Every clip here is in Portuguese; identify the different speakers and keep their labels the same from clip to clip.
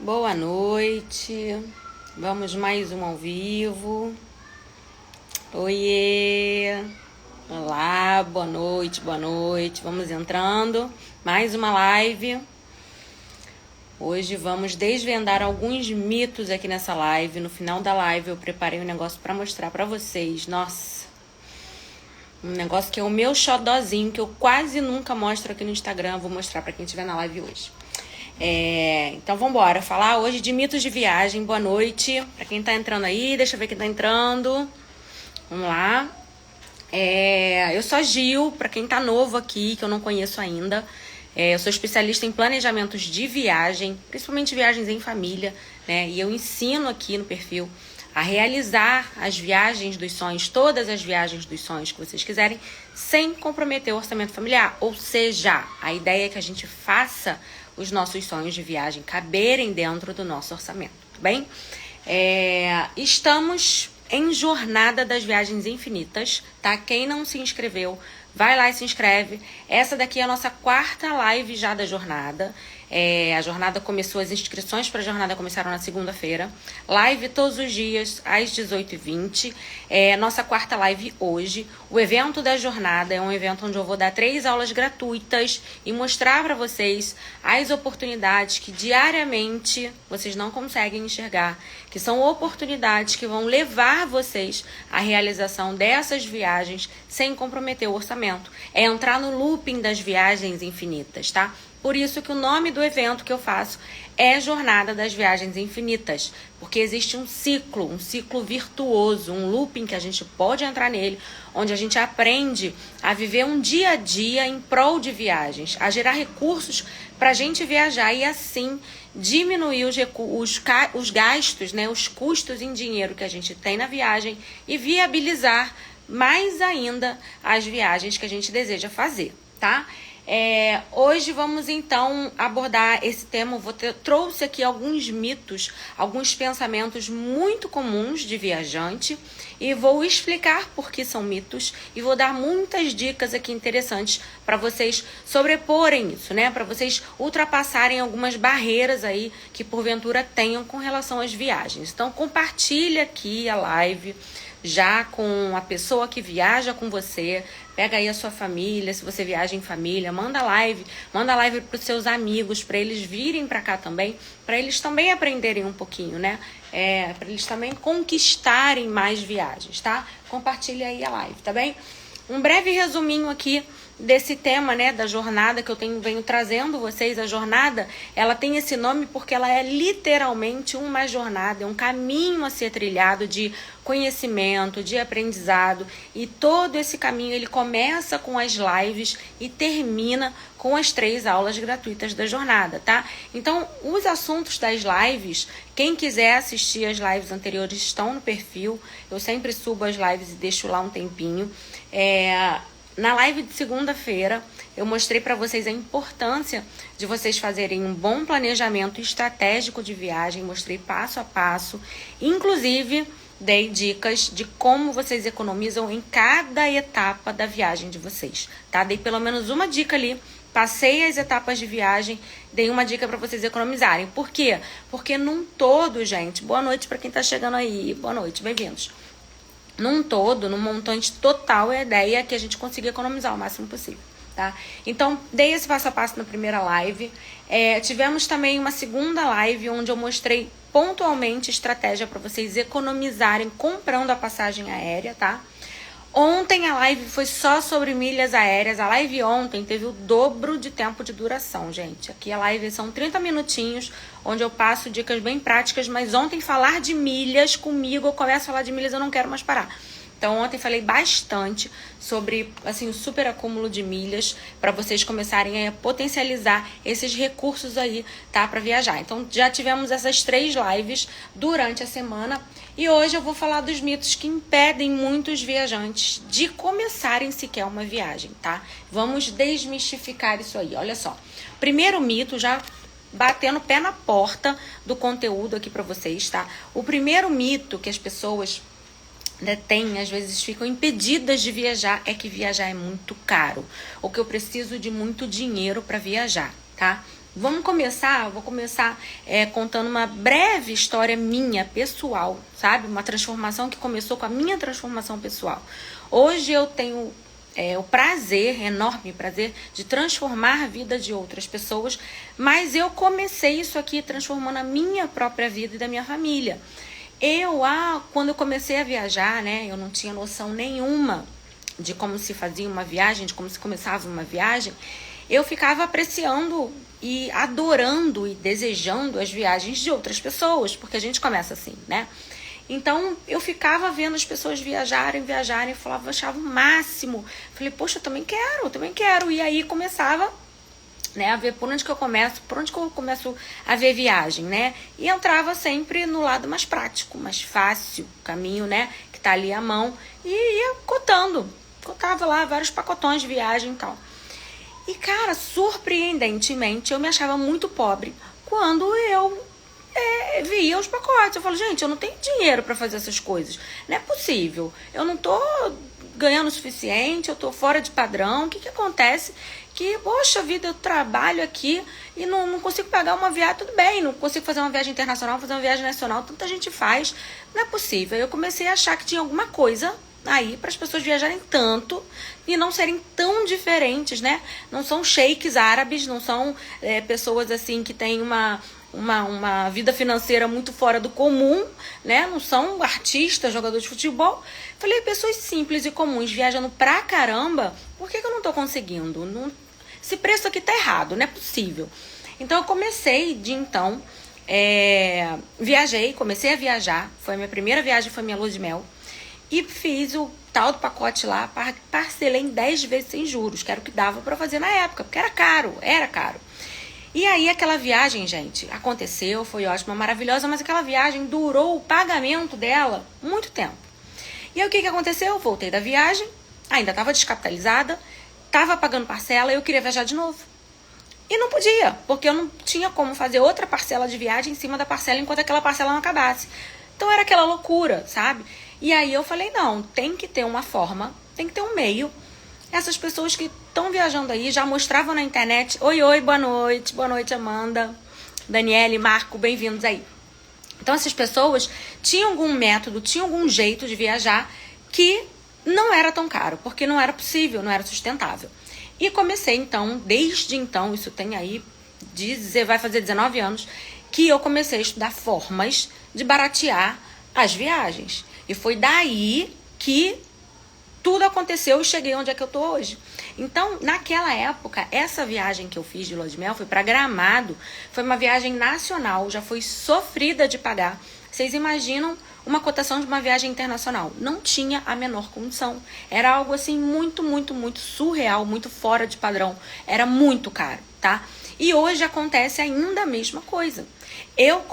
Speaker 1: Boa noite, vamos mais um ao vivo. Oiê, olá, boa noite, vamos entrando, mais uma live. Hoje vamos desvendar alguns mitos aqui nessa live. No final da live eu preparei um negócio para mostrar para vocês, nossa, um negócio que é o meu xodózinho, que eu quase nunca mostro aqui no Instagram, vou mostrar para quem estiver na live hoje. Então vamos embora falar hoje de mitos de viagem. Boa noite para quem tá entrando aí, deixa eu ver quem tá entrando. Vamos lá. Eu sou a Gil, para quem tá novo aqui, que eu não conheço ainda. Eu sou especialista em planejamentos de viagem, principalmente viagens em família, né? E eu ensino aqui no perfil a realizar as viagens dos sonhos, todas as viagens dos sonhos que vocês quiserem, sem comprometer o orçamento familiar. Ou seja, a ideia é que a gente faça os nossos sonhos de viagem caberem dentro do nosso orçamento, tudo bem? Estamos em Jornada das Viagens Infinitas, tá? Quem não se inscreveu, vai lá e se inscreve. Essa daqui é a nossa 4ª live já da jornada. A jornada começou, as inscrições para a jornada começaram na segunda-feira. Live todos os dias, às 18h20. Nossa 4ª live hoje. O evento da jornada é um evento onde eu vou dar 3 aulas gratuitas e mostrar para vocês as oportunidades que diariamente vocês não conseguem enxergar, que são oportunidades que vão levar vocês à realização dessas viagens sem comprometer o orçamento. É entrar no looping das viagens infinitas, tá? Por isso que o nome do evento que eu faço é Jornada das Viagens Infinitas, porque existe um ciclo virtuoso, um looping que a gente pode entrar nele, onde a gente aprende a viver um dia a dia em prol de viagens, a gerar recursos para a gente viajar e assim diminuir os gastos, né, os custos em dinheiro que a gente tem na viagem e viabilizar mais ainda as viagens que a gente deseja fazer, tá? Hoje vamos então abordar esse tema. Trouxe aqui alguns mitos, alguns pensamentos muito comuns de viajante e vou explicar por que são mitos e vou dar muitas dicas aqui interessantes para vocês sobreporem isso, né? Para vocês ultrapassarem algumas barreiras aí que porventura tenham com relação às viagens. Então compartilha aqui a live já com a pessoa que viaja com você, pega aí a sua família, se você viaja em família, manda live para os seus amigos, para eles virem para cá também, para eles também aprenderem um pouquinho, né? Para eles também conquistarem mais viagens, tá? Compartilha aí a live, tá bem? Um breve resuminho aqui desse tema, né, da jornada que eu venho trazendo vocês. A jornada, ela tem esse nome porque ela é literalmente uma jornada, é um caminho a ser trilhado de conhecimento, de aprendizado, e todo esse caminho ele começa com as lives e termina com as 3 aulas gratuitas da jornada, tá? Então, os assuntos das lives, quem quiser assistir as lives anteriores estão no perfil, eu sempre subo as lives e deixo lá um tempinho. Na live de segunda-feira, eu mostrei para vocês a importância de vocês fazerem um bom planejamento estratégico de viagem, mostrei passo a passo, inclusive dei dicas de como vocês economizam em cada etapa da viagem de vocês, tá? Dei pelo menos uma dica ali, passei as etapas de viagem, dei uma dica para vocês economizarem. Por quê? Porque num todo, gente, boa noite para quem tá chegando aí, boa noite, bem-vindos. Num todo, num montante total, a ideia é que a gente consiga economizar o máximo possível, tá? Então, dei esse passo a passo na primeira live. Tivemos também uma segunda live onde eu mostrei pontualmente estratégia para vocês economizarem comprando a passagem aérea, tá? Ontem a live foi só sobre milhas aéreas. A live ontem teve o dobro de tempo de duração, gente. Aqui a live são 30 minutinhos, onde eu passo dicas bem práticas, mas ontem falar de milhas comigo, eu começo a falar de milhas, eu não quero mais parar. Então ontem falei bastante sobre assim, o super acúmulo de milhas para vocês começarem a potencializar esses recursos aí, tá, para viajar. Então já tivemos essas 3 lives durante a semana e hoje eu vou falar dos mitos que impedem muitos viajantes de começarem sequer uma viagem, tá? Vamos desmistificar isso aí. Olha só. Primeiro mito, já batendo o pé na porta do conteúdo aqui para vocês, tá? O primeiro mito que as pessoas às vezes ficam impedidas de viajar, é que viajar é muito caro, ou que eu preciso de muito dinheiro para viajar, tá? vou começar contando uma breve história minha, pessoal, sabe? Uma transformação que começou com a minha transformação pessoal. Hoje eu tenho o prazer, enorme prazer, de transformar a vida de outras pessoas, mas eu comecei isso aqui transformando a minha própria vida e da minha família. Quando eu comecei a viajar, né, eu não tinha noção nenhuma de como se fazia uma viagem, de como se começava uma viagem. Eu ficava apreciando e adorando e desejando as viagens de outras pessoas, porque a gente começa assim, né? Então, eu ficava vendo as pessoas viajarem, e falava, achava o máximo. Falei, poxa, eu também quero. E aí começava, né, a ver por onde que eu começo a ver viagem, né? E entrava sempre no lado mais prático, mais fácil, caminho, né, que tá ali à mão, e ia cotava lá vários pacotões de viagem e tal. E, cara, surpreendentemente, eu me achava muito pobre quando eu via os pacotes. Eu falo, gente, eu não tenho dinheiro pra fazer essas coisas. Não é possível. Eu não tô ganhando o suficiente, eu tô fora de padrão. O que acontece? Que, poxa vida, eu trabalho aqui e não consigo pagar uma viagem. Tudo bem, não consigo fazer uma viagem internacional, fazer uma viagem nacional. Tanta gente faz. Não é possível. Eu comecei a achar que tinha alguma coisa aí para as pessoas viajarem tanto e não serem tão diferentes, né? Não são sheiks árabes, não são pessoas assim que têm uma vida financeira muito fora do comum, né? Não são artistas, jogadores de futebol. Falei, pessoas simples e comuns viajando pra caramba, por que eu não tô conseguindo? Esse preço aqui tá errado, não é possível. Então eu comecei comecei a viajar, foi a minha primeira viagem, foi minha lua de mel. E fiz o tal do pacote lá, parcelei em 10 vezes sem juros, que era o que dava pra fazer na época, porque era caro. E aí aquela viagem, gente, aconteceu, foi ótima, maravilhosa, mas aquela viagem durou o pagamento dela muito tempo. E aí o que aconteceu? Eu voltei da viagem, ainda estava descapitalizada, estava pagando parcela e eu queria viajar de novo. E não podia, porque eu não tinha como fazer outra parcela de viagem em cima da parcela enquanto aquela parcela não acabasse. Então era aquela loucura, sabe? E aí eu falei, não, tem que ter uma forma, tem que ter um meio. Essas pessoas que estão viajando aí já mostravam na internet. Oi, boa noite, Amanda, Daniele, Marco, bem-vindos aí. Então essas pessoas tinham algum método, tinham algum jeito de viajar que não era tão caro, porque não era possível, não era sustentável. E comecei então, desde então, isso tem aí, vai fazer 19 anos, que eu comecei a estudar formas de baratear as viagens. E foi daí que tudo aconteceu e cheguei onde é que eu tô hoje. Então, naquela época, essa viagem que eu fiz de lua de mel foi para Gramado, foi uma viagem nacional, já foi sofrida de pagar. Vocês imaginam uma cotação de uma viagem internacional? Não tinha a menor condição. Era algo assim muito, muito, muito surreal, muito fora de padrão. Era muito caro, tá? E hoje acontece ainda a mesma coisa. Eu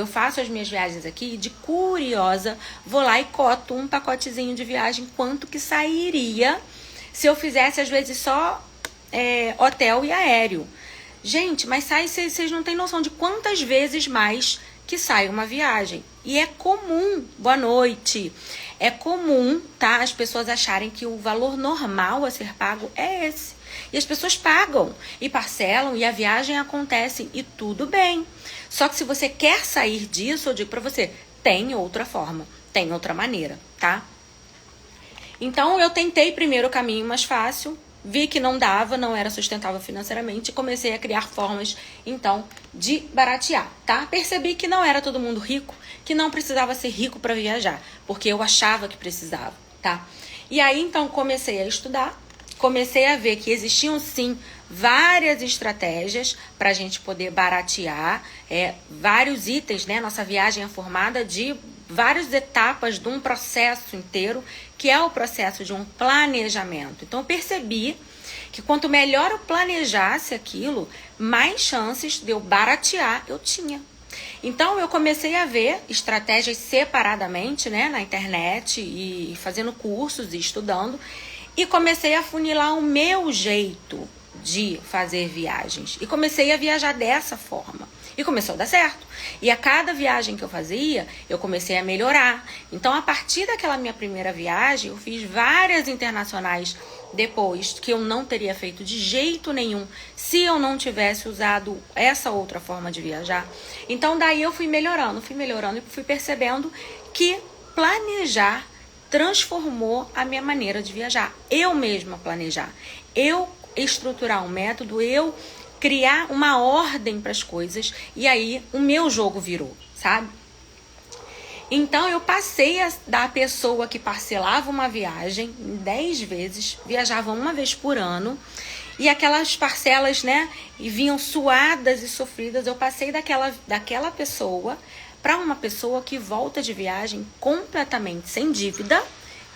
Speaker 1: faço as minhas viagens aqui de curiosa, vou lá e coto um pacotezinho de viagem, quanto que sairia se eu fizesse às vezes só hotel e aéreo. Gente, mas vocês não têm noção de quantas vezes mais que sai uma viagem. E é comum, boa noite, é comum, tá, as pessoas acharem que o valor normal a ser pago é esse. E as pessoas pagam e parcelam e a viagem acontece e tudo bem. Só que se você quer sair disso, eu digo pra você, tem outra forma, tem outra maneira, tá? Então eu tentei primeiro o caminho mais fácil, vi que não dava, não era sustentável financeiramente e comecei a criar formas, então, de baratear, tá? Percebi que não era todo mundo rico, que não precisava ser rico para viajar, porque eu achava que precisava, tá? E aí, então, comecei a estudar, comecei a ver que existiam, sim, várias estratégias para a gente poder baratear, vários itens, né? Nossa viagem é formada de várias etapas de um processo inteiro, que é o processo de um planejamento. Então, eu percebi que quanto melhor eu planejasse aquilo, mais chances de eu baratear eu tinha. Então, eu comecei a ver estratégias separadamente, né, na internet e fazendo cursos e estudando, e comecei a funilar o meu jeito de fazer viagens. E comecei a viajar dessa forma. E começou a dar certo. E a cada viagem que eu fazia, eu comecei a melhorar. Então, a partir daquela minha primeira viagem, eu fiz várias internacionais depois, que eu não teria feito de jeito nenhum se eu não tivesse usado essa outra forma de viajar. Então, daí eu fui melhorando e fui percebendo que planejar transformou a minha maneira de viajar. Eu mesma planejar. Eu estruturar um método, eu criar uma ordem para as coisas, e aí o meu jogo virou, sabe? Então eu passei da pessoa que parcelava uma viagem em 10 vezes, viajava uma vez por ano, e aquelas parcelas, né, e vinham suadas e sofridas. Eu passei daquela pessoa para uma pessoa que volta de viagem completamente sem dívida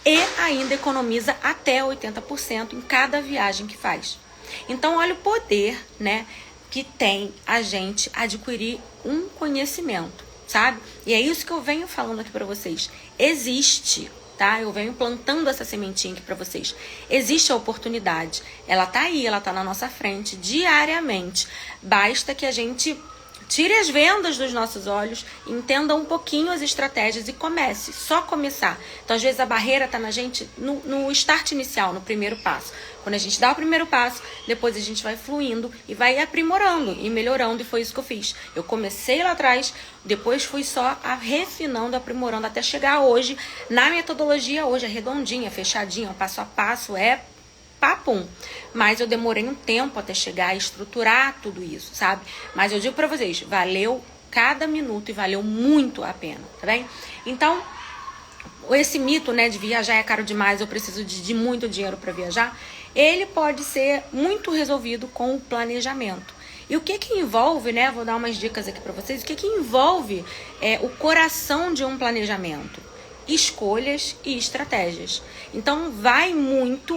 Speaker 1: e ainda economiza até 80% em cada viagem que faz. Então, olha o poder, né, que tem a gente adquirir um conhecimento, sabe? E é isso que eu venho falando aqui para vocês. Existe, tá? Eu venho plantando essa sementinha aqui para vocês. Existe a oportunidade. Ela tá aí, ela tá na nossa frente diariamente. Basta que a gente tire as vendas dos nossos olhos, entenda um pouquinho as estratégias e comece, só começar. Então, às vezes, a barreira está na gente no start inicial, no primeiro passo. Quando a gente dá o primeiro passo, depois a gente vai fluindo e vai aprimorando e melhorando, e foi isso que eu fiz. Eu comecei lá atrás, depois fui só refinando, aprimorando, até chegar hoje, na metodologia, hoje é redondinha, fechadinha, passo a passo, papum. Mas eu demorei um tempo até chegar a estruturar tudo isso, sabe? Mas eu digo pra vocês, valeu cada minuto e valeu muito a pena, tá bem? Então, esse mito, né, de viajar é caro demais, eu preciso de muito dinheiro para viajar, ele pode ser muito resolvido com o planejamento. E o que envolve, né, vou dar umas dicas aqui para vocês, o que envolve o coração de um planejamento? Escolhas e estratégias. Então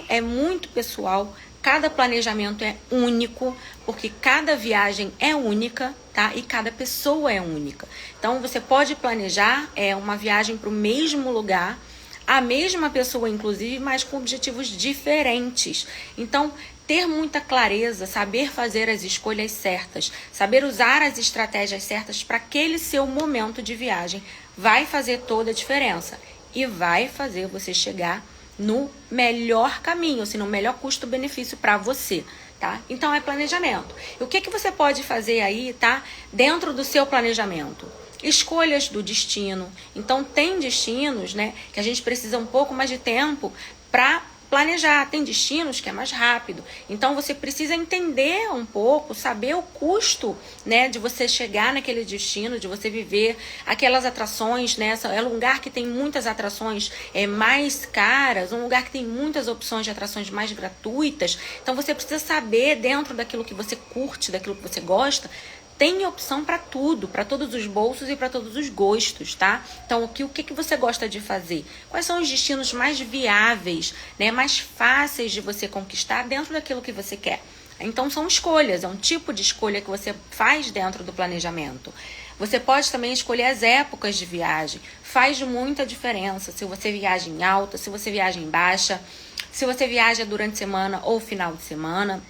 Speaker 1: é muito pessoal, cada planejamento é único, porque cada viagem é única, tá? E cada pessoa é única. Então você pode planejar uma viagem para o mesmo lugar, a mesma pessoa inclusive, mas com objetivos diferentes. Então, ter muita clareza, saber fazer as escolhas certas, saber usar as estratégias certas para aquele seu momento de viagem vai fazer toda a diferença e vai fazer você chegar no melhor caminho, assim, no melhor custo-benefício para você, tá? Então é planejamento. E o que você pode fazer aí, tá? Dentro do seu planejamento? Escolhas do destino. Então tem destinos, né, que a gente precisa um pouco mais de tempo para planejar. Tem destinos que é mais rápido. Então você precisa entender um pouco, saber o custo, né, de você chegar naquele destino, de você viver aquelas atrações, né? É um lugar que tem muitas atrações mais caras, um lugar que tem muitas opções de atrações mais gratuitas. Então você precisa saber, dentro daquilo que você curte, daquilo que você gosta, tem opção para tudo, para todos os bolsos e para todos os gostos, tá? Então, o que você gosta de fazer? Quais são os destinos mais viáveis, né, mais fáceis de você conquistar dentro daquilo que você quer? Então, são escolhas, é um tipo de escolha que você faz dentro do planejamento. Você pode também escolher as épocas de viagem. Faz muita diferença se você viaja em alta, se você viaja em baixa, se você viaja durante a semana ou final de semana.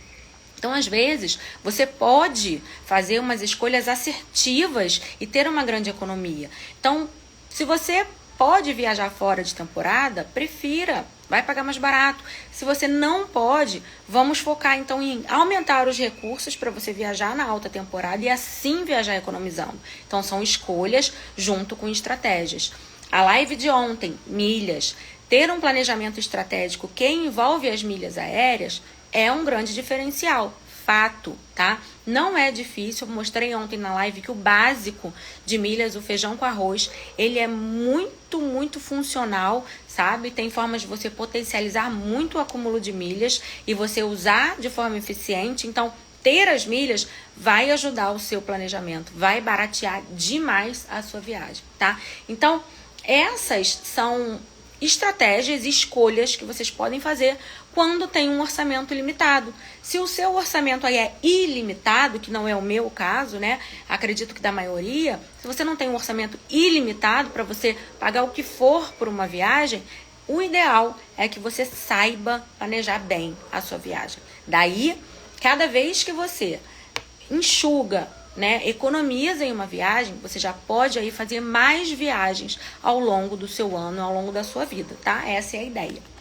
Speaker 1: Então, às vezes, você pode fazer umas escolhas assertivas e ter uma grande economia. Então, se você pode viajar fora de temporada, prefira, vai pagar mais barato. Se você não pode, vamos focar então em aumentar os recursos para você viajar na alta temporada e assim viajar economizando. Então, são escolhas junto com estratégias. A live de ontem, milhas, ter um planejamento estratégico que envolve as milhas aéreas é um grande diferencial, fato, tá? Não é difícil, eu mostrei ontem na live que o básico de milhas, o feijão com arroz, ele é muito, muito funcional, sabe? Tem formas de você potencializar muito o acúmulo de milhas e você usar de forma eficiente. Então, ter as milhas vai ajudar o seu planejamento, vai baratear demais a sua viagem, tá? Então, essas são estratégias e escolhas que vocês podem fazer quando tem um orçamento limitado. Se o seu orçamento aí é ilimitado, que não é o meu caso, né? Acredito que da maioria, se você não tem um orçamento ilimitado para você pagar o que for por uma viagem, o ideal é que você saiba planejar bem a sua viagem. Daí, cada vez que você enxuga né, economiza em uma viagem, você já pode aí fazer mais viagens ao longo do seu ano, ao longo da sua vida, tá? Essa é a ideia.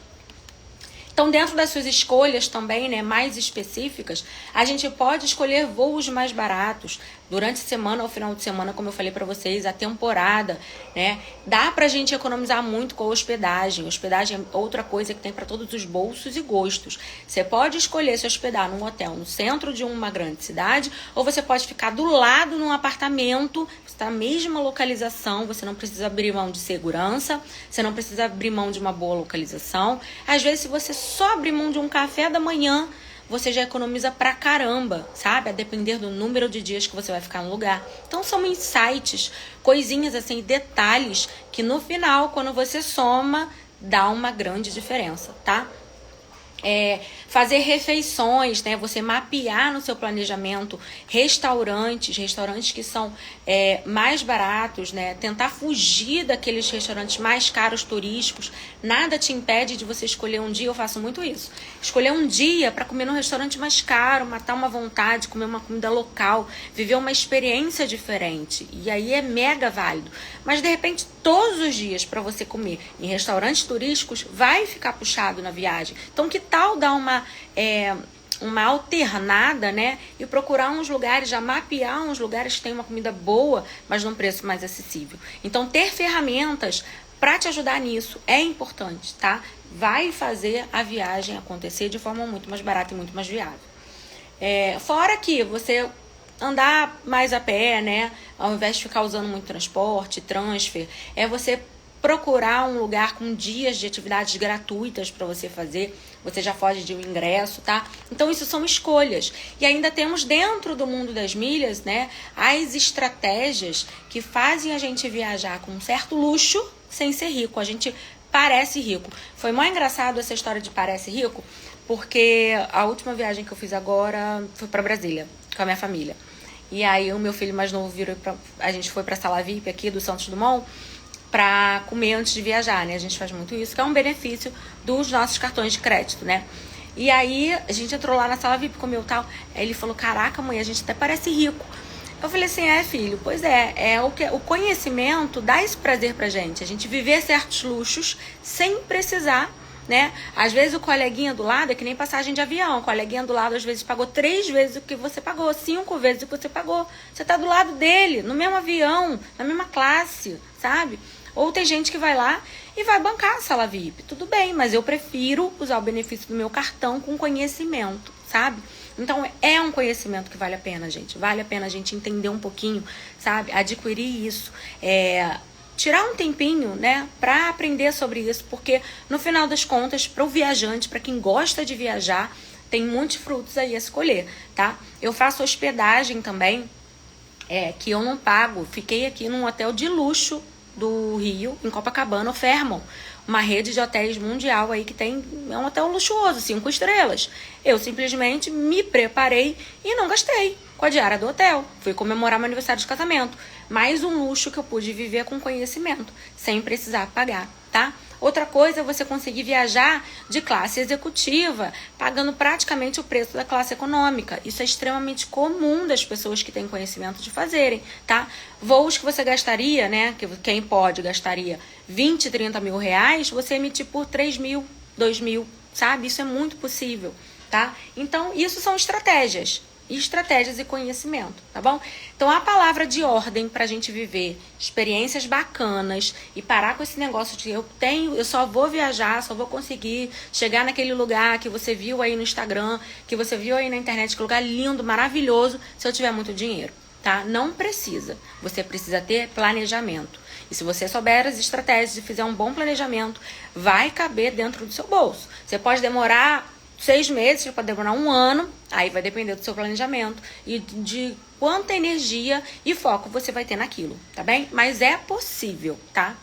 Speaker 1: Então, dentro das suas escolhas também, né, mais específicas, a gente pode escolher voos mais baratos. Durante a semana ou final de semana, como eu falei para vocês, a temporada, né, dá pra gente economizar muito com a hospedagem. Hospedagem é outra coisa que tem para todos os bolsos e gostos. Você pode escolher se hospedar num hotel no centro de uma grande cidade, ou você pode ficar do lado num apartamento, está na mesma localização, você não precisa abrir mão de segurança, você não precisa abrir mão de uma boa localização. Às vezes, se você só abrir mão de um café da manhã, você já economiza pra caramba, sabe? A depender do número de dias que você vai ficar no lugar. Então, são insights, coisinhas assim, detalhes que no final, quando você soma, dá uma grande diferença, tá? Fazer refeições, né? Você mapear no seu planejamento restaurantes que são mais baratos, né? Tentar fugir daqueles restaurantes mais caros turísticos. Nada te impede de você escolher um dia, eu faço muito isso. Escolher um dia para comer num restaurante mais caro, matar uma vontade, comer uma comida local, viver uma experiência diferente. E aí é mega válido. Mas de repente, todos os dias para você comer em restaurantes turísticos vai ficar puxado na viagem. Então, que tal dar uma alternada, né? E procurar uns lugares, já mapear uns lugares que tem uma comida boa, mas num preço mais acessível. Então, ter ferramentas para te ajudar nisso é importante, tá? Vai fazer a viagem acontecer de forma muito mais barata e muito mais viável. Fora que você andar mais a pé, né? Ao invés de ficar usando muito transporte, transfer, você procurar um lugar com dias de atividades gratuitas para você fazer. Você já foge de um ingresso, tá? Então, isso são escolhas. E ainda temos dentro do mundo das milhas, né, as estratégias que fazem a gente viajar com um certo luxo sem ser rico. A gente parece rico. Foi muito engraçado essa história de parece rico, porque a última viagem que eu fiz agora foi para Brasília, com a minha família. E aí o meu filho mais novo a gente foi pra sala VIP aqui do Santos Dumont pra comer antes de viajar, né? A gente faz muito isso, que é um benefício dos nossos cartões de crédito, né? E aí a gente entrou lá na sala VIP, comeu e tal. Aí ele falou, caraca, mãe, a gente até parece rico. Eu falei assim, filho, pois o conhecimento dá esse prazer pra gente. A gente viver certos luxos sem precisar, né? Às vezes o coleguinha do lado é que nem passagem de avião. O coleguinha do lado às vezes pagou 3 vezes o que você pagou, 5 vezes o que você pagou. Você tá do lado dele, no mesmo avião, na mesma classe, sabe? Ou tem gente que vai lá e vai bancar a sala VIP. Tudo bem, mas eu prefiro usar o benefício do meu cartão com conhecimento, sabe? Então, é um conhecimento que vale a pena, gente. Vale a pena a gente entender um pouquinho, sabe? Adquirir isso. Tirar um tempinho, né, pra aprender sobre isso, porque no final das contas, para o viajante, para quem gosta de viajar, tem muitos frutos aí a escolher, tá? Eu faço hospedagem também, que eu não pago. Fiquei aqui num hotel de luxo do Rio, em Copacabana, o Fairmont, uma rede de hotéis mundial aí que é um hotel luxuoso, 5 estrelas. Eu simplesmente me preparei e não gastei com a diária do hotel. Fui comemorar meu aniversário de casamento. Mais um luxo que eu pude viver com conhecimento, sem precisar pagar, tá? Outra coisa é você conseguir viajar de classe executiva, pagando praticamente o preço da classe econômica. Isso é extremamente comum das pessoas que têm conhecimento de fazerem, tá? Voos que você gastaria, né? Que quem pode gastaria 20, 30 mil reais, você emitir por 3 mil, 2 mil, sabe? Isso é muito possível, tá? Então, isso são estratégias e conhecimento, tá bom? Então, a palavra de ordem pra gente viver experiências bacanas e parar com esse negócio de eu só vou viajar, só vou conseguir chegar naquele lugar que você viu aí no Instagram, que você viu aí na internet, que lugar lindo, maravilhoso, se eu tiver muito dinheiro, tá? Não precisa. Você precisa ter planejamento. E se você souber as estratégias e fizer um bom planejamento, vai caber dentro do seu bolso. Você pode demorar 6 meses, pode demorar 1 ano, aí vai depender do seu planejamento e de quanta energia e foco você vai ter naquilo, tá bem? Mas é possível, tá?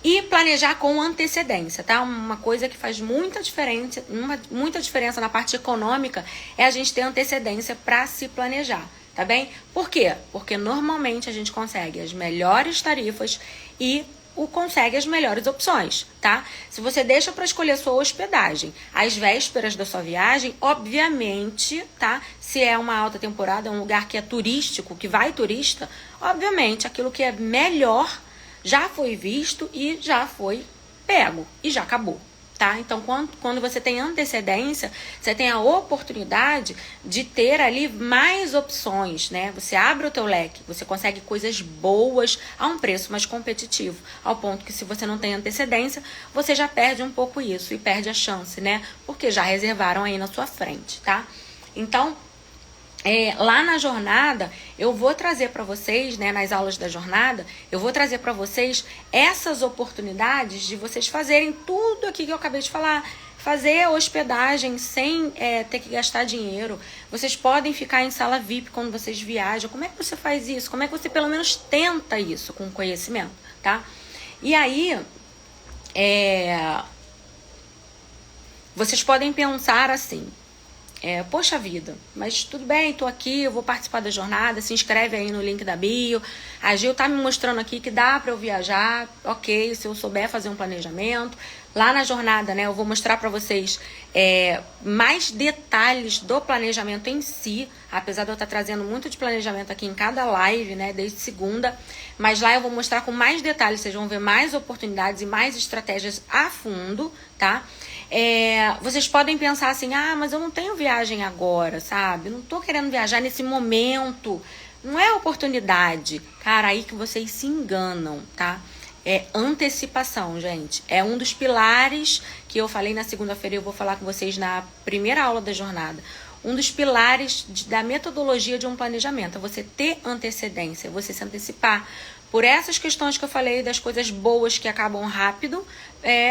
Speaker 1: E planejar com antecedência, tá? Uma coisa que faz muita diferença na parte econômica é a gente ter antecedência para se planejar, tá bem? Por quê? Porque normalmente a gente consegue as melhores tarifas e consegue as melhores opções, tá? Se você deixa para escolher sua hospedagem às vésperas da sua viagem, obviamente, tá? Se é uma alta temporada, um lugar que é turístico, que vai turista, obviamente aquilo que é melhor já foi visto e já foi pego e já acabou. Tá? Então, quando você tem antecedência, você tem a oportunidade de ter ali mais opções, né? Você abre o teu leque, você consegue coisas boas a um preço mais competitivo, ao ponto que se você não tem antecedência, você já perde um pouco isso e perde a chance, né? Porque já reservaram aí na sua frente, tá? Então, lá na jornada, eu vou trazer para vocês, né, nas aulas da jornada, eu vou trazer para vocês essas oportunidades de vocês fazerem tudo aqui que eu acabei de falar. Fazer hospedagem sem ter que gastar dinheiro. Vocês podem ficar em sala VIP quando vocês viajam. Como é que você faz isso? Como é que você pelo menos tenta isso com conhecimento, tá? E aí, vocês podem pensar assim... poxa vida, mas tudo bem, tô aqui, eu vou participar da jornada, se inscreve aí no link da bio. A Gil tá me mostrando aqui que dá pra eu viajar, ok, se eu souber fazer um planejamento. Lá na jornada, né, eu vou mostrar pra vocês mais detalhes do planejamento em si, apesar de eu estar trazendo muito de planejamento aqui em cada live, né, desde segunda, mas lá eu vou mostrar com mais detalhes, vocês vão ver mais oportunidades e mais estratégias a fundo, tá? Vocês podem pensar assim, mas eu não tenho viagem agora, sabe? Eu não tô querendo viajar nesse momento. Não é oportunidade. Cara, aí que vocês se enganam, tá? É antecipação, gente. É um dos pilares que eu falei na segunda-feira e eu vou falar com vocês na primeira aula da jornada. Um dos pilares da metodologia de um planejamento é você ter antecedência, você se antecipar. Por essas questões que eu falei, das coisas boas que acabam rápido,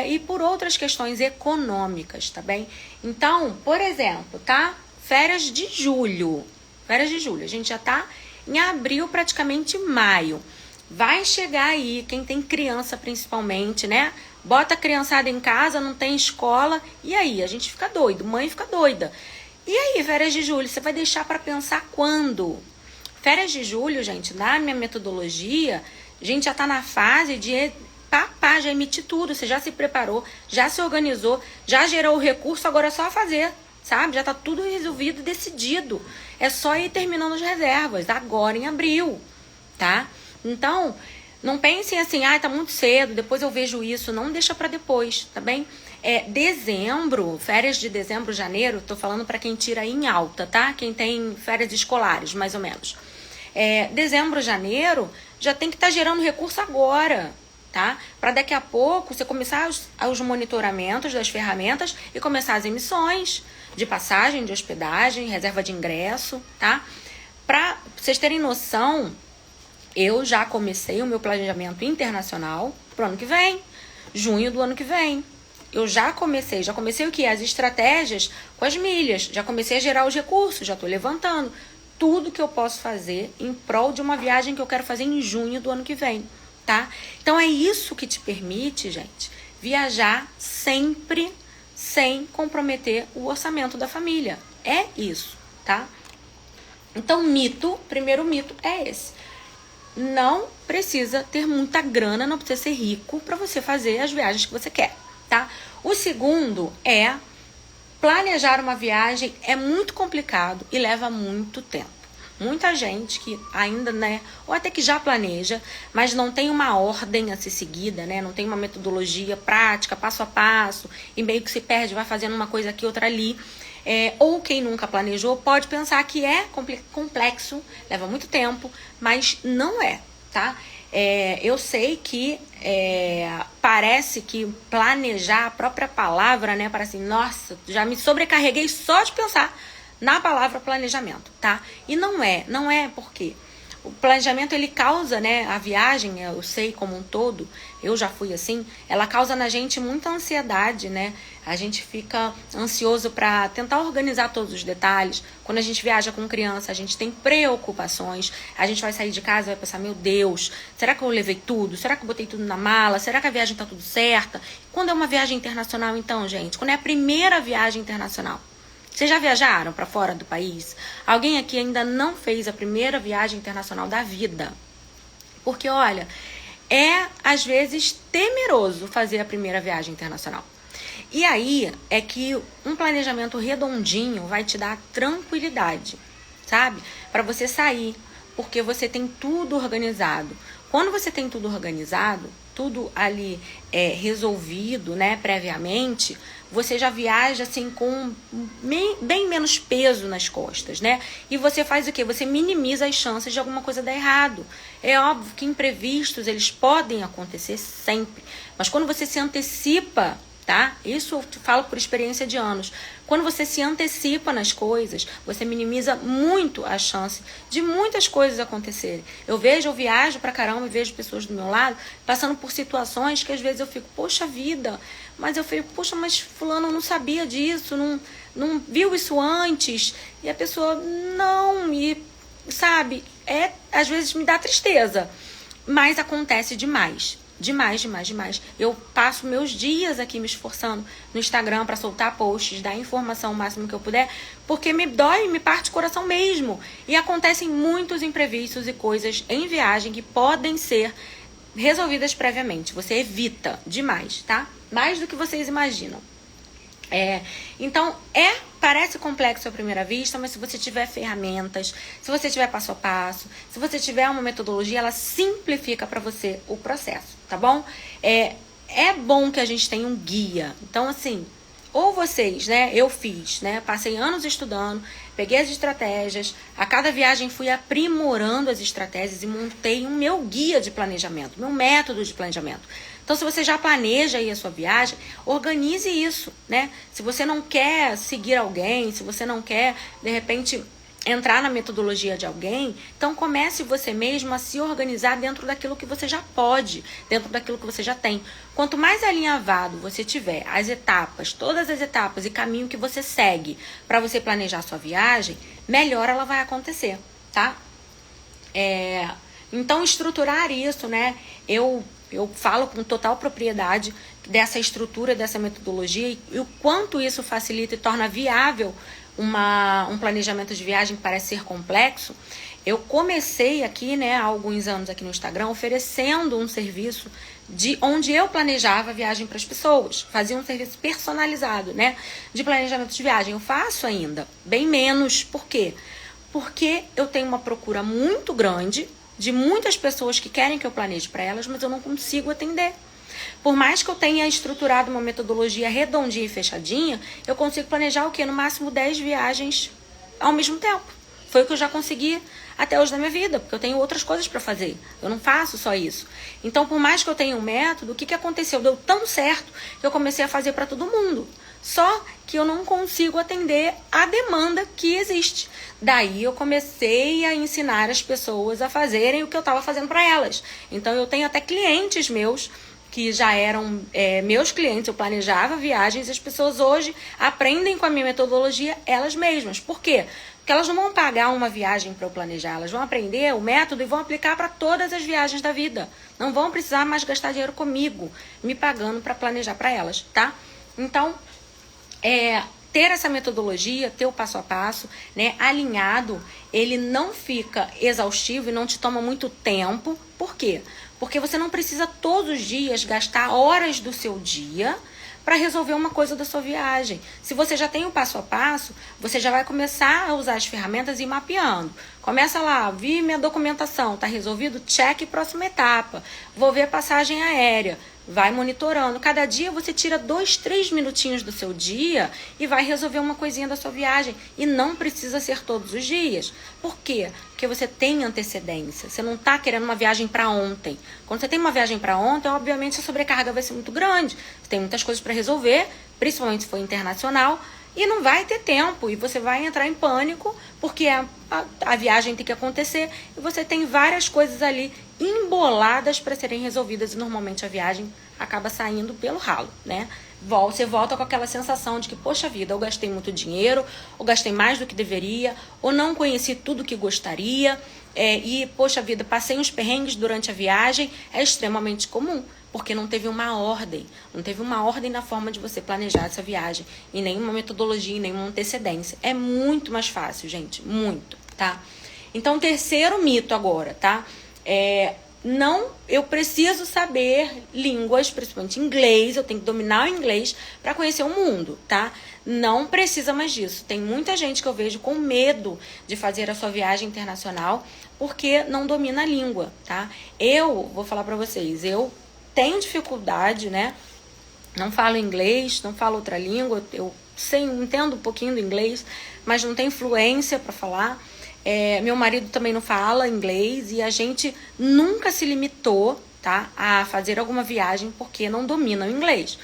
Speaker 1: e por outras questões econômicas, tá bem? Então, por exemplo, tá? Férias de julho. Férias de julho. A gente já tá em abril, praticamente maio. Vai chegar aí, quem tem criança principalmente, né? Bota a criançada em casa, não tem escola, e aí? A gente fica doido, mãe fica doida. E aí, férias de julho, você vai deixar para pensar quando? Férias de julho, gente, na minha metodologia, a gente já tá na fase de já emitir tudo, você já se preparou, já se organizou, já gerou o recurso, agora é só fazer, sabe? Já tá tudo resolvido e decidido. É só ir terminando as reservas, agora em abril, tá? Então, não pensem assim, tá muito cedo, depois eu vejo isso, não deixa para depois, tá bem? Dezembro, férias de dezembro, janeiro, tô falando para quem tira em alta, tá? Quem tem férias escolares, mais ou menos. Dezembro, janeiro, já tem que estar gerando recurso agora, tá? Para daqui a pouco você começar os monitoramentos das ferramentas e começar as emissões de passagem, de hospedagem, reserva de ingresso, tá? Para vocês terem noção, eu já comecei o meu planejamento internacional pro ano que vem, junho do ano que vem. Eu já comecei o quê? As estratégias com as milhas, já comecei a gerar os recursos, já tô levantando tudo que eu posso fazer em prol de uma viagem que eu quero fazer em junho do ano que vem, tá? Então é isso que te permite, gente, viajar sempre sem comprometer o orçamento da família. É isso, tá? Então, primeiro mito é esse. Não precisa ter muita grana, não precisa ser rico para você fazer as viagens que você quer, tá? O segundo é planejar uma viagem é muito complicado e leva muito tempo. Muita gente que ainda, né, ou até que já planeja, mas não tem uma ordem a ser seguida, né, não tem uma metodologia prática, passo a passo, e meio que se perde, vai fazendo uma coisa aqui, outra ali. Ou quem nunca planejou pode pensar que é complexo, leva muito tempo, mas não é, tá? Eu sei que parece que planejar, a própria palavra, né? Parece assim, nossa, já me sobrecarreguei só de pensar na palavra planejamento, tá? E não é porque o planejamento ele causa, né? A viagem, eu sei como um todo, eu já fui assim, ela causa na gente muita ansiedade, né? A gente fica ansioso para tentar organizar todos os detalhes. Quando a gente viaja com criança, a gente tem preocupações. A gente vai sair de casa e vai pensar, meu Deus, será que eu levei tudo? Será que eu botei tudo na mala? Será que a viagem tá tudo certa? Quando é uma viagem internacional, então, gente, quando é a primeira viagem internacional, vocês já viajaram para fora do país? Alguém aqui ainda não fez a primeira viagem internacional da vida? Porque, olha, é, às vezes, temeroso fazer a primeira viagem internacional. E aí é que um planejamento redondinho vai te dar tranquilidade, sabe? Para você sair, porque você tem tudo organizado. Quando você tem tudo organizado, tudo ali resolvido, né, previamente, você já viaja assim com bem menos peso nas costas, né? E você faz o quê? Você minimiza as chances de alguma coisa dar errado. É óbvio que imprevistos, eles podem acontecer sempre, mas quando você se antecipa, tá? Isso eu falo por experiência de anos. Quando você se antecipa nas coisas, você minimiza muito a chance de muitas coisas acontecerem. Eu viajo pra caramba e vejo pessoas do meu lado passando por situações que às vezes eu fico, poxa vida, mas eu fico, poxa, mas fulano não sabia disso, não viu isso antes. E a pessoa, não, e sabe, às vezes me dá tristeza, mas acontece demais. Demais. Eu passo meus dias aqui me esforçando no Instagram para soltar posts, dar informação o máximo que eu puder, porque me dói, me parte o coração mesmo. E acontecem muitos imprevistos e coisas em viagem que podem ser resolvidas previamente. Você evita demais, tá? Mais do que vocês imaginam. Então, parece complexo à primeira vista, mas se você tiver ferramentas, se você tiver passo a passo, se você tiver uma metodologia, ela simplifica para você o processo, tá bom? É bom que a gente tenha um guia. Então, assim, ou vocês, né, eu fiz, né, passei anos estudando, peguei as estratégias, a cada viagem fui aprimorando as estratégias e montei um meu guia de planejamento, meu método de planejamento. Então, se você já planeja aí a sua viagem, organize isso, né? Se você não quer seguir alguém, se você não quer, de repente, entrar na metodologia de alguém, então comece você mesmo a se organizar dentro daquilo que você já pode, dentro daquilo que você já tem. Quanto mais alinhavado você tiver as etapas, todas as etapas e caminho que você segue para você planejar a sua viagem, melhor ela vai acontecer, tá? Então, estruturar isso, né? Eu falo com total propriedade dessa estrutura, dessa metodologia e o quanto isso facilita e torna viável um planejamento de viagem que parece ser complexo. Eu comecei aqui, né, há alguns anos aqui no Instagram, oferecendo um serviço de onde eu planejava a viagem para as pessoas. Fazia um serviço personalizado, né, de planejamento de viagem. Eu faço ainda, bem menos. Por quê? Porque eu tenho uma procura muito grande de muitas pessoas que querem que eu planeje para elas, mas eu não consigo atender. Por mais que eu tenha estruturado uma metodologia redondinha e fechadinha, eu consigo planejar o quê? No máximo 10 viagens ao mesmo tempo. Foi o que eu já consegui até hoje na minha vida, porque eu tenho outras coisas para fazer. Eu não faço só isso. Então, por mais que eu tenha um método, o que aconteceu? Deu tão certo que eu comecei a fazer para todo mundo. Só que eu não consigo atender a demanda que existe. Daí eu comecei a ensinar as pessoas a fazerem o que eu estava fazendo para elas. Então, eu tenho até clientes meus que já eram meus clientes, eu planejava viagens e as pessoas hoje aprendem com a minha metodologia elas mesmas. Por quê? Porque elas não vão pagar uma viagem para eu planejar, elas vão aprender o método e vão aplicar para todas as viagens da vida. Não vão precisar mais gastar dinheiro comigo, me pagando para planejar para elas, tá? Então, ter essa metodologia, ter o passo a passo, né, alinhado, ele não fica exaustivo e não te toma muito tempo. Por quê? Porque você não precisa todos os dias gastar horas do seu dia para resolver uma coisa da sua viagem. Se você já tem o passo a passo, você já vai começar a usar as ferramentas e ir mapeando. Começa lá, vi minha documentação, tá resolvido? Check, próxima etapa. Vou ver a passagem aérea. Vai monitorando. Cada dia você tira 2, 3 minutinhos do seu dia e vai resolver uma coisinha da sua viagem. E não precisa ser todos os dias. Por quê? Porque você tem antecedência. Você não está querendo uma viagem para ontem. Quando você tem uma viagem para ontem, obviamente a sobrecarga vai ser muito grande. Você tem muitas coisas para resolver, principalmente se for internacional, e não vai ter tempo. E você vai entrar em pânico porque a viagem tem que acontecer e você tem várias coisas ali emboladas para serem resolvidas e normalmente a viagem acaba saindo pelo ralo, né? Você volta com aquela sensação de que, poxa vida, eu gastei muito dinheiro, ou gastei mais do que deveria, ou não conheci tudo que gostaria, e, poxa vida, passei uns perrengues durante a viagem. É extremamente comum, porque não teve uma ordem, na forma de você planejar essa viagem, e nenhuma metodologia, e nenhuma antecedência. É muito mais fácil, gente, muito, tá? Então, terceiro mito agora, tá? não, eu preciso saber línguas, principalmente inglês, eu tenho que dominar o inglês para conhecer o mundo, tá? Não precisa mais disso. Tem muita gente que eu vejo com medo de fazer a sua viagem internacional porque não domina a língua, tá? Eu vou falar para vocês, eu tenho dificuldade, né? Não falo inglês, não falo outra língua, eu entendo um pouquinho do inglês, mas não tenho fluência para falar. Meu marido também não fala inglês e a gente nunca se limitou, tá, a fazer alguma viagem porque não domina o inglês.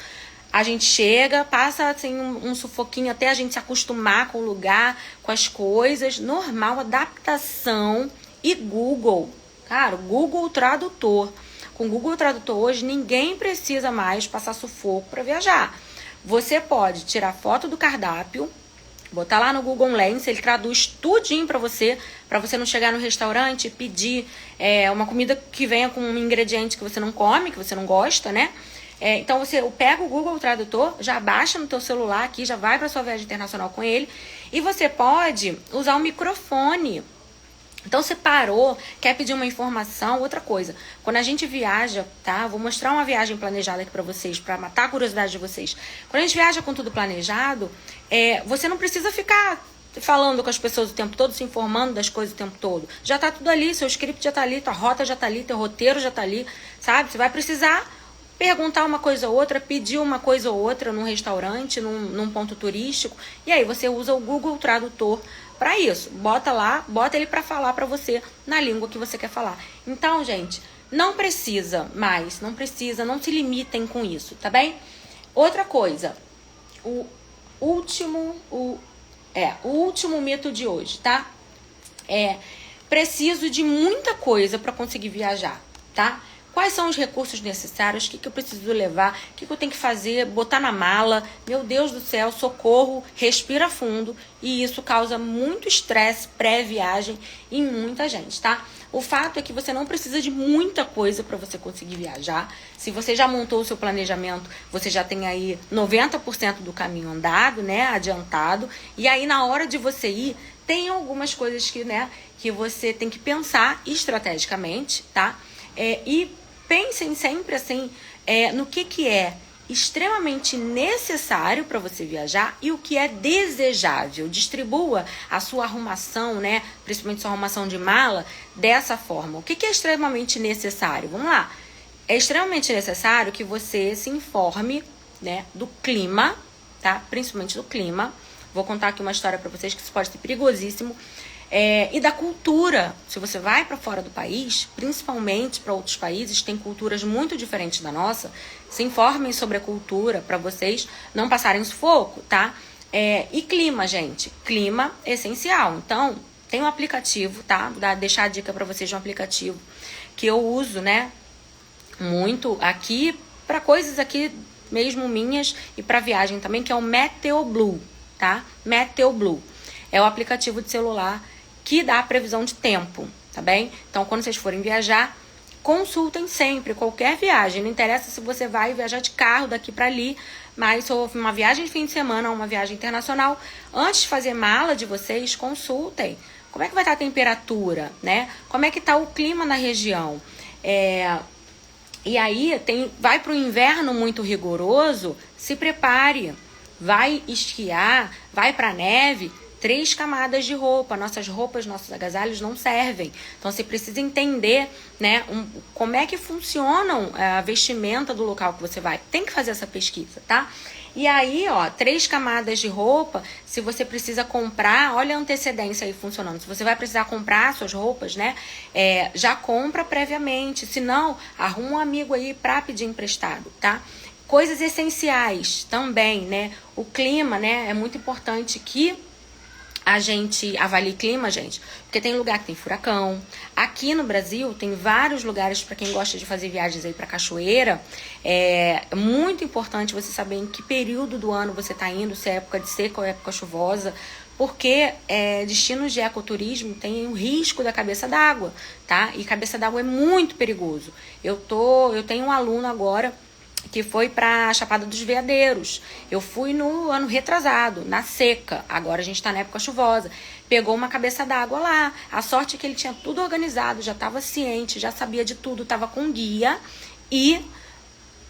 Speaker 1: A gente chega, passa assim, um sufoquinho até a gente se acostumar com o lugar, com as coisas, normal, adaptação e Google. Cara, o Google Tradutor. Com o Google Tradutor hoje, ninguém precisa mais passar sufoco para viajar. Você pode tirar foto do cardápio, botar lá no Google Lens, ele traduz tudinho pra você não chegar no restaurante e pedir uma comida que venha com um ingrediente que você não come, que você não gosta, né? Então você pega o Google Tradutor, já baixa no teu celular aqui, já vai pra sua viagem internacional com ele, e você pode usar o microfone. Então você parou, quer pedir uma informação, outra coisa. Quando a gente viaja, tá? Vou mostrar uma viagem planejada aqui pra vocês, pra matar a curiosidade de vocês. Quando a gente viaja com tudo planejado, você não precisa ficar falando com as pessoas o tempo todo, se informando das coisas o tempo todo. Já tá tudo ali, seu script já tá ali, tua rota já tá ali, teu roteiro já tá ali, sabe? Você vai precisar perguntar uma coisa ou outra, pedir uma coisa ou outra num restaurante, num ponto turístico, e aí você usa o Google Tradutor para isso. Bota lá, bota ele para falar para você na língua que você quer falar. Então, gente, não precisa mais, não se limitem com isso, tá bem? Outra coisa, o último mito de hoje, tá? Preciso de muita coisa para conseguir viajar, tá? Quais são os recursos necessários? O que eu preciso levar? O que eu tenho que fazer? Botar na mala? Meu Deus do céu, socorro, respira fundo. E isso causa muito estresse pré-viagem em muita gente, tá? O fato é que você não precisa de muita coisa para você conseguir viajar. Se você já montou o seu planejamento, você já tem aí 90% do caminho andado, né? Adiantado. E aí, na hora de você ir, tem algumas coisas que você tem que pensar estrategicamente, tá? E pensem sempre assim, no que é extremamente necessário para você viajar e o que é desejável. Distribua a sua arrumação, né? Principalmente sua arrumação de mala, dessa forma. O que é extremamente necessário? Vamos lá. É extremamente necessário que você se informe, né, do clima, tá? Principalmente do clima. Vou contar aqui uma história para vocês que isso pode ser perigosíssimo. E da cultura. Se você vai para fora do país, principalmente para outros países, tem culturas muito diferentes da nossa, se informem sobre a cultura para vocês não passarem sufoco, tá? E clima, gente. Clima é essencial. Então, tem um aplicativo, tá? Vou deixar a dica para vocês de um aplicativo que eu uso, né? Muito aqui, para coisas aqui mesmo minhas e para viagem também, que é o Meteoblue, tá? Meteoblue. É o aplicativo de celular que dá a previsão de tempo, tá bem? Então, quando vocês forem viajar, consultem sempre, qualquer viagem. Não interessa se você vai viajar de carro daqui para ali, mas se for uma viagem de fim de semana ou uma viagem internacional, antes de fazer mala de vocês, consultem. Como é que vai estar a temperatura, né? Como é que está o clima na região? E aí, vai para o inverno muito rigoroso, se prepare. Vai esquiar, vai para neve, 3 camadas de roupa. Nossas roupas, nossos agasalhos não servem. Então, você precisa entender, né, como é que funcionam a vestimenta do local que você vai. Tem que fazer essa pesquisa, tá? E aí, 3 camadas de roupa, se você precisa comprar, olha a antecedência aí funcionando. Se você vai precisar comprar suas roupas, né, já compra previamente. Se não, arruma um amigo aí pra pedir emprestado, tá? Coisas essenciais também, né? O clima, né, é muito importante que a gente avalie clima, gente, porque tem lugar que tem furacão. Aqui no Brasil tem vários lugares para quem gosta de fazer viagens aí para cachoeira. É muito importante você saber em que período do ano você está indo, se é época de seca ou época chuvosa, porque destinos de ecoturismo tem o risco da cabeça d'água, tá? E cabeça d'água é muito perigoso. Eu tenho um aluno agora que foi pra Chapada dos Veadeiros. Eu fui no ano retrasado, na seca. Agora a gente tá na época chuvosa. Pegou uma cabeça d'água lá. A sorte é que ele tinha tudo organizado, já tava ciente, já sabia de tudo, tava com guia e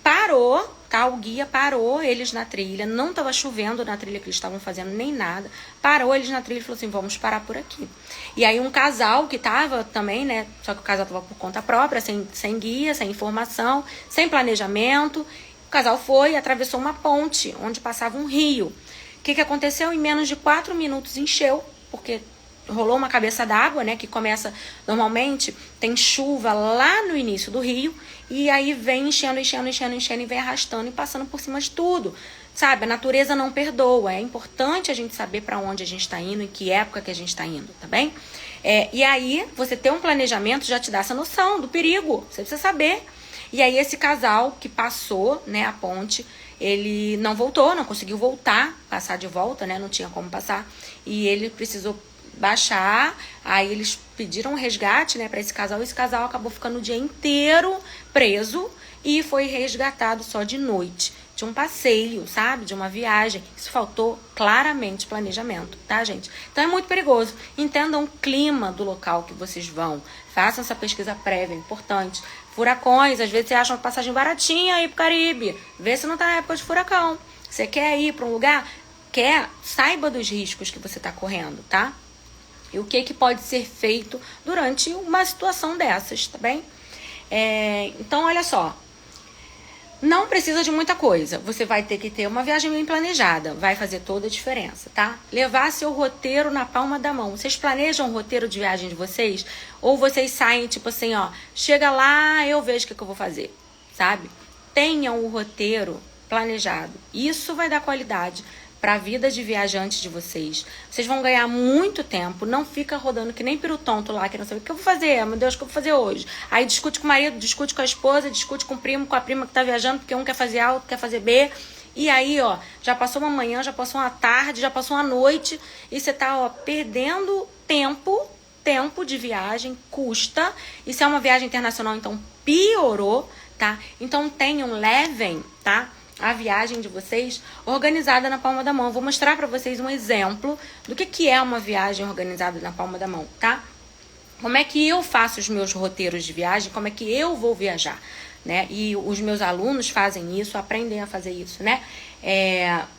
Speaker 1: parou, tá? O guia parou eles na trilha, não tava chovendo na trilha que eles estavam fazendo nem nada. Parou eles na trilha e falou assim: vamos parar por aqui. E aí um casal que tava também, né? Só que o casal tava por conta própria, sem guia, sem informação, sem planejamento. O casal foi e atravessou uma ponte onde passava um rio. O que aconteceu? Em menos de 4 minutos encheu, porque rolou uma cabeça d'água, né, que começa, normalmente, tem chuva lá no início do rio, e aí vem enchendo e vem arrastando e passando por cima de tudo, sabe? A natureza não perdoa, é importante a gente saber para onde a gente está indo, em que época que a gente está indo, tá bem? E aí, você ter um planejamento já te dá essa noção do perigo, você precisa saber. E aí, esse casal que passou, né, a ponte, ele não voltou, não conseguiu passar de volta, né, não tinha como passar, e ele precisou baixar, aí eles pediram um resgate, né, para esse casal acabou ficando o dia inteiro preso e foi resgatado só de noite, de um passeio, sabe, de uma viagem. Isso faltou claramente planejamento, tá, gente? Então é muito perigoso. Entendam o clima do local que vocês vão, façam essa pesquisa prévia, é importante. Furacões, às vezes você acha uma passagem baratinha aí pro Caribe, vê se não tá na época de furacão. Você quer ir para um lugar? Saiba dos riscos que você tá correndo, tá? E o que pode ser feito durante uma situação dessas, tá bem? Então, olha só. Não precisa de muita coisa. Você vai ter que ter uma viagem bem planejada. Vai fazer toda a diferença, tá? Levar seu roteiro na palma da mão. Vocês planejam o roteiro de viagem de vocês? Ou vocês saem, tipo assim, ó, chega lá, eu vejo o que eu vou fazer, sabe? Tenham o roteiro planejado. Isso vai dar qualidade para a vida de viajante de vocês. Vocês vão ganhar muito tempo. Não fica rodando que nem peru tonto lá, que não sabe o que eu vou fazer, meu Deus, o que eu vou fazer hoje? Aí discute com o marido, discute com a esposa, discute com o primo, com a prima que tá viajando, porque um quer fazer A, outro quer fazer B. E aí, ó, já passou uma manhã, já passou uma tarde, já passou uma noite, e você tá, ó, perdendo tempo de viagem, custa. E se é uma viagem internacional, então piorou, tá? Então levem, tá, a viagem de vocês organizada na palma da mão. Eu vou mostrar para vocês um exemplo do que é uma viagem organizada na palma da mão, tá? Como é que eu faço os meus roteiros de viagem, como é que eu vou viajar, né? E os meus alunos fazem isso, aprendem a fazer isso, né?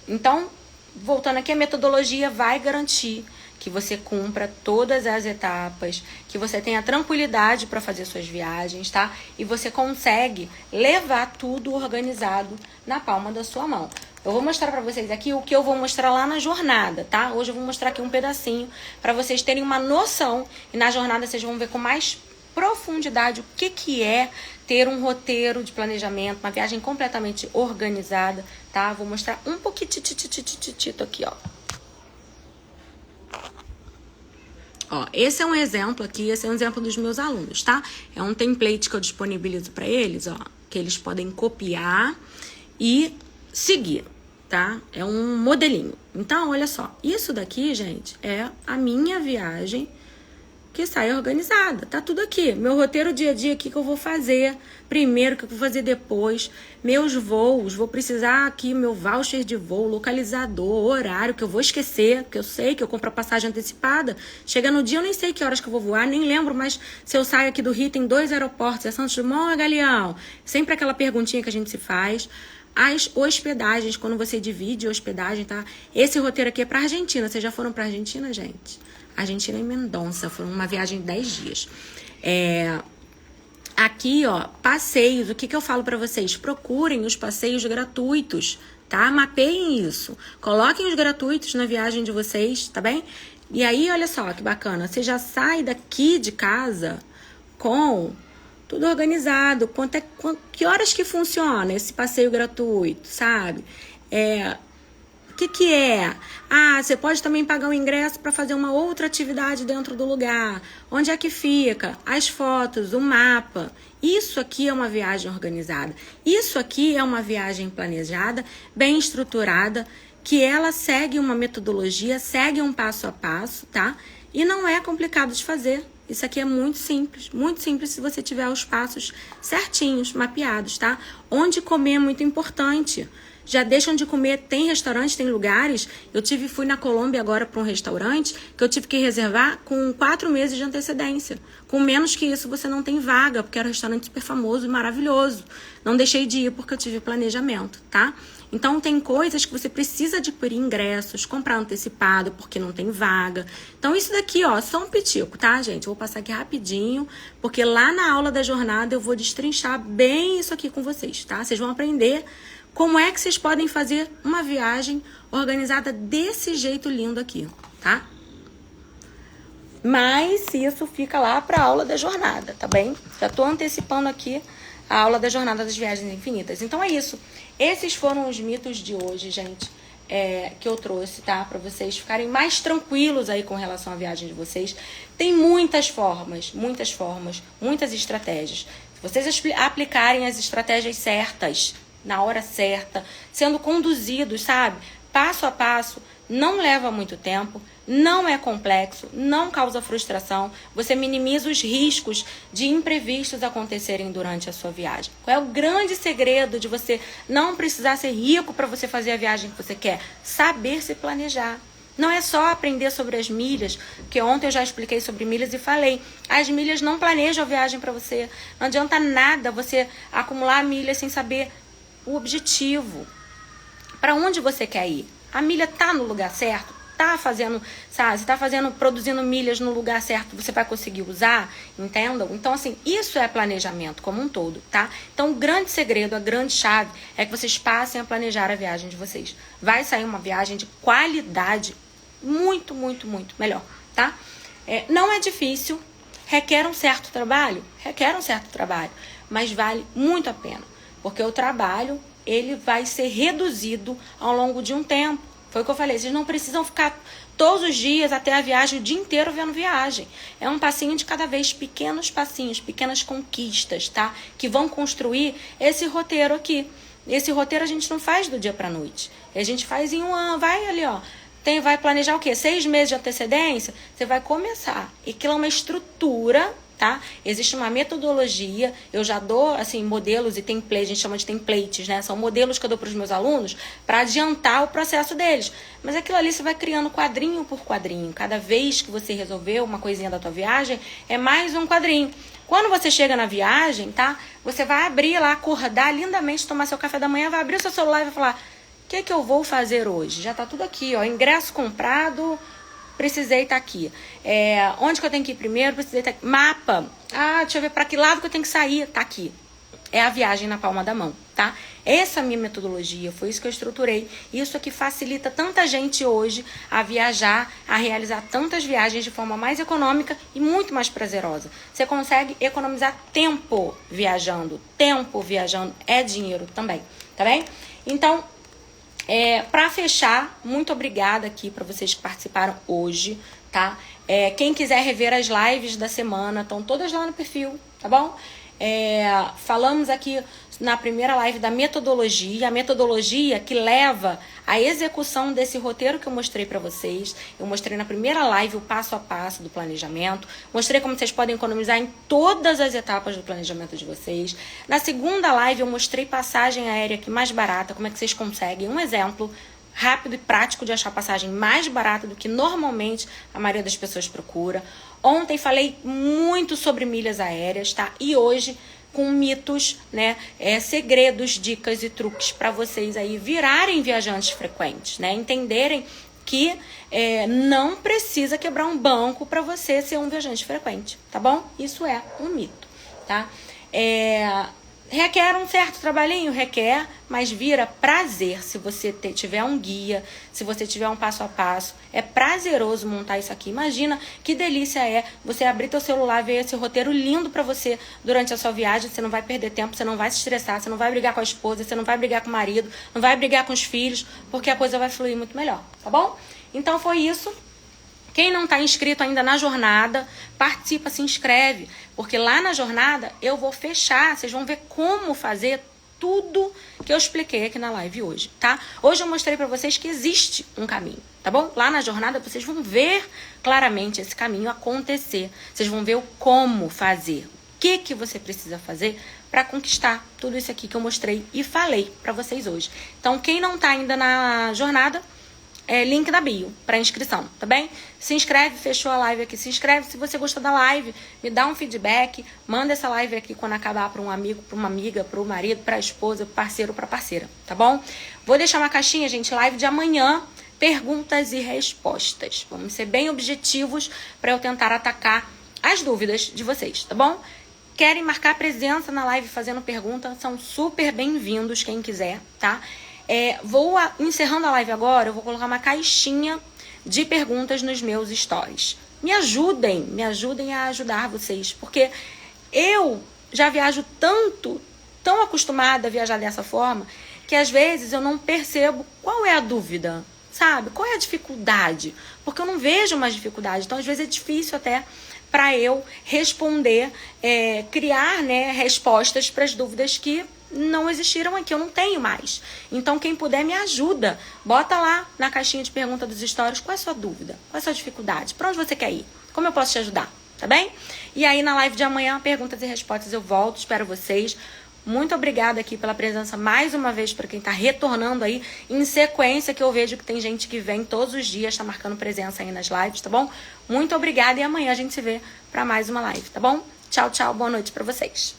Speaker 1: Então, voltando aqui, a metodologia vai garantir que você cumpra todas as etapas, que você tenha tranquilidade para fazer suas viagens, tá? E você consegue levar tudo organizado na palma da sua mão. Eu vou mostrar para vocês aqui o que eu vou mostrar lá na jornada, tá? Hoje eu vou mostrar aqui um pedacinho para vocês terem uma noção, e na jornada vocês vão ver com mais profundidade o que é ter um roteiro de planejamento, uma viagem completamente organizada, tá? Vou mostrar um pouquinho aqui, ó. Ó, esse é um exemplo aqui, esse é um exemplo dos meus alunos, tá? É um template que eu disponibilizo para eles, ó, que eles podem copiar e seguir, tá? É um modelinho. Então, olha só, isso daqui, gente, é a minha viagem que sai organizada. Tá tudo aqui. Meu roteiro dia a dia, o que eu vou fazer primeiro, o que eu vou fazer depois. Meus voos, vou precisar aqui, meu voucher de voo, localizador, horário, que eu vou esquecer, porque eu sei que eu compro a passagem antecipada. Chega no dia, eu nem sei que horas que eu vou voar, nem lembro, mas se eu saio aqui do Rio, tem 2 aeroportos, é Santos Dumont ou é Galeão? Sempre aquela perguntinha que a gente se faz. As hospedagens, quando você divide hospedagem, tá? Esse roteiro aqui é pra Argentina. Vocês já foram pra Argentina, gente? Argentina e Mendonça, foi uma viagem de 10 dias. Aqui, ó, passeios, o que eu falo pra vocês? Procurem os passeios gratuitos, tá? Mapeiem isso. Coloquem os gratuitos na viagem de vocês, tá bem? E aí, olha só que bacana, você já sai daqui de casa com tudo organizado, que horas que funciona esse passeio gratuito, sabe? O que é? Ah, você pode também pagar um ingresso para fazer uma outra atividade dentro do lugar. Onde é que fica? As fotos, o mapa. Isso aqui é uma viagem organizada. Isso aqui é uma viagem planejada, bem estruturada, que ela segue uma metodologia, segue um passo a passo, tá? E não é complicado de fazer. Isso aqui é muito simples se você tiver os passos certinhos, mapeados, tá? Onde comer é muito importante. Já deixam de comer, tem restaurantes, tem lugares. Fui na Colômbia agora para um restaurante que eu tive que reservar com 4 meses de antecedência. Com menos que isso você não tem vaga, porque era um restaurante super famoso e maravilhoso. Não deixei de ir porque eu tive planejamento, tá? Então tem coisas que você precisa adquirir ingressos, comprar antecipado porque não tem vaga. Então isso daqui, ó, só um pitico, tá, gente? Eu vou passar aqui rapidinho, porque lá na aula da jornada eu vou destrinchar bem isso aqui com vocês, tá? Vocês vão aprender como é que vocês podem fazer uma viagem organizada desse jeito lindo aqui, tá? Mas isso fica lá para a aula da jornada, tá bem? Já tô antecipando aqui a aula da jornada das viagens infinitas. Então é isso. Esses foram os mitos de hoje, gente, que eu trouxe, tá? Para vocês ficarem mais tranquilos aí com relação à viagem de vocês. Tem muitas formas, muitas estratégias. Se vocês aplicarem as estratégias certas, na hora certa, sendo conduzidos, sabe? Passo a passo, não leva muito tempo, não é complexo, não causa frustração, você minimiza os riscos de imprevistos acontecerem durante a sua viagem. Qual é o grande segredo de você não precisar ser rico para você fazer a viagem que você quer? Saber se planejar. Não é só aprender sobre as milhas, que ontem eu já expliquei sobre milhas e falei. As milhas não planejam a viagem para você. Não adianta nada você acumular milhas sem saber o objetivo. Para onde você quer ir? A milha tá no lugar certo? Tá fazendo, sabe? Você tá produzindo milhas no lugar certo, você vai conseguir usar? Entendam? Então, assim, isso é planejamento como um todo, tá? Então, o grande segredo, a grande chave é que vocês passem a planejar a viagem de vocês. Vai sair uma viagem de qualidade muito melhor, tá? Não é difícil, requer um certo trabalho, mas vale muito a pena, porque o trabalho, ele vai ser reduzido ao longo de um tempo. Foi o que eu falei, vocês não precisam ficar todos os dias até a viagem, o dia inteiro vendo viagem. É um passinho de cada vez, pequenos passinhos, pequenas conquistas, tá? Que vão construir esse roteiro aqui. Esse roteiro a gente não faz do dia pra noite. A gente faz em um ano, vai ali, ó. Vai planejar o quê? 6 meses de antecedência? Você vai começar. E aquilo é uma estrutura, tá? Existe uma metodologia, eu já dou, assim, modelos e templates, a gente chama de templates, né? São modelos que eu dou para os meus alunos para adiantar o processo deles. Mas aquilo ali você vai criando quadrinho por quadrinho. Cada vez que você resolver uma coisinha da tua viagem, é mais um quadrinho. Quando você chega na viagem, tá? Você vai abrir lá, acordar lindamente, tomar seu café da manhã, vai abrir o seu celular e vai falar: o que eu vou fazer hoje? Já tá tudo aqui, ó. Ingresso comprado, precisei estar aqui. Onde que eu tenho que ir primeiro? Precisei estar aqui. Mapa. Deixa eu ver para que lado que eu tenho que sair. Tá aqui. É a viagem na palma da mão, tá? Essa é a minha metodologia, foi isso que eu estruturei. Isso aqui facilita tanta gente hoje a viajar, a realizar tantas viagens de forma mais econômica e muito mais prazerosa. Você consegue economizar tempo viajando. Tempo viajando é dinheiro também, tá bem? Então, para fechar, muito obrigada aqui para vocês que participaram hoje, tá? Quem quiser rever as lives da semana, estão todas lá no perfil, tá bom? Falamos aqui na primeira live da metodologia, a metodologia que leva à execução desse roteiro que eu mostrei para vocês. Eu mostrei na primeira live o passo a passo do planejamento, mostrei como vocês podem economizar em todas as etapas do planejamento de vocês. Na segunda live eu mostrei passagem aérea aqui mais barata, como é que vocês conseguem, um exemplo rápido e prático de achar passagem mais barata do que normalmente a maioria das pessoas procura. Ontem falei muito sobre milhas aéreas, tá? E hoje com mitos, né? Segredos, dicas e truques para vocês aí virarem viajantes frequentes, né? Entenderem que não precisa quebrar um banco para você ser um viajante frequente, tá bom? Isso é um mito, tá? Requer um certo trabalhinho? Requer, mas vira prazer se você tiver um guia, se você tiver um passo a passo. É prazeroso montar isso aqui. Imagina que delícia é você abrir teu celular, ver esse roteiro lindo pra você durante a sua viagem. Você não vai perder tempo, você não vai se estressar, você não vai brigar com a esposa, você não vai brigar com o marido, não vai brigar com os filhos, porque a coisa vai fluir muito melhor, tá bom? Então foi isso. Quem não está inscrito ainda na jornada, participa, se inscreve, porque lá na jornada eu vou fechar, vocês vão ver como fazer tudo que eu expliquei aqui na live hoje, tá? Hoje eu mostrei pra vocês que existe um caminho, tá bom? Lá na jornada vocês vão ver claramente esse caminho acontecer. Vocês vão ver o como fazer, o que você precisa fazer para conquistar tudo isso aqui que eu mostrei e falei pra vocês hoje. Então, quem não tá ainda na jornada, link na bio para inscrição, tá bem? Se inscreve, fechou a live aqui, se inscreve. Se você gostou da live, me dá um feedback, manda essa live aqui quando acabar para um amigo, para uma amiga, para o marido, para a esposa, pro parceiro, para parceira, tá bom? Vou deixar uma caixinha, gente, live de amanhã, perguntas e respostas. Vamos ser bem objetivos para eu tentar atacar as dúvidas de vocês, tá bom? Querem marcar presença na live fazendo pergunta, são super bem-vindos, quem quiser, tá? Encerrando a live agora, eu vou colocar uma caixinha de perguntas nos meus stories. Me ajudem a ajudar vocês, porque eu já viajo tão acostumada a viajar dessa forma, que às vezes eu não percebo qual é a dúvida, sabe? Qual é a dificuldade? Porque eu não vejo mais dificuldade, então às vezes é difícil até para eu responder, criar, né, respostas para as dúvidas que não existiram aqui, eu não tenho mais. Então, quem puder, me ajuda. Bota lá na caixinha de pergunta dos stories qual é a sua dúvida, qual é a sua dificuldade, para onde você quer ir, como eu posso te ajudar, tá bem? E aí, na live de amanhã, perguntas e respostas, eu volto, espero vocês. Muito obrigada aqui pela presença mais uma vez para quem tá retornando aí em sequência, que eu vejo que tem gente que vem todos os dias, tá marcando presença aí nas lives, tá bom? Muito obrigada e amanhã a gente se vê para mais uma live, tá bom? Tchau, tchau, boa noite para vocês.